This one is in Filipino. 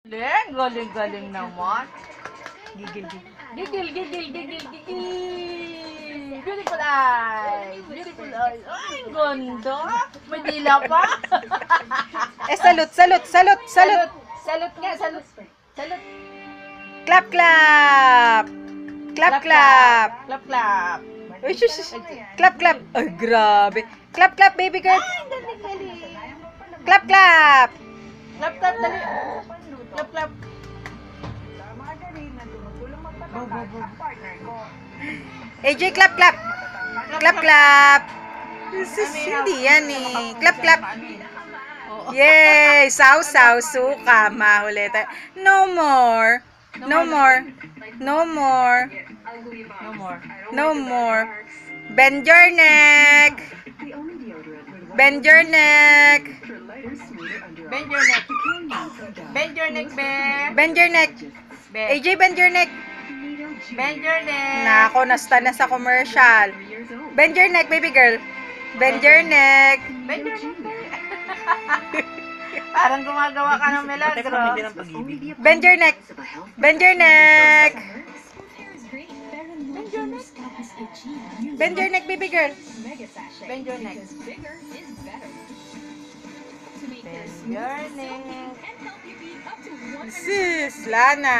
Galing naman. Gigil. Beautiful eyes. Ay, ganda. May dila pa. Salute. Salute nga, salute. Clap. Uy, shush. Clap. Ay, grabe. Clap, baby girl. Clap. Clap, dali. Clap. AJ, clap. Hindi yan eh. Clap. Yay! Saw, suka, mahuli tayo. No more. Bend your neck. Bend your neck, be. AJ, bend your neck. Nako, nasta na sa commercial. Bend your neck, baby girl. Bend your neck. Parang gumagawa ka ng milagro. Bend your neck. Bend your neck, baby girl. Bend your neck. Sis, Lana.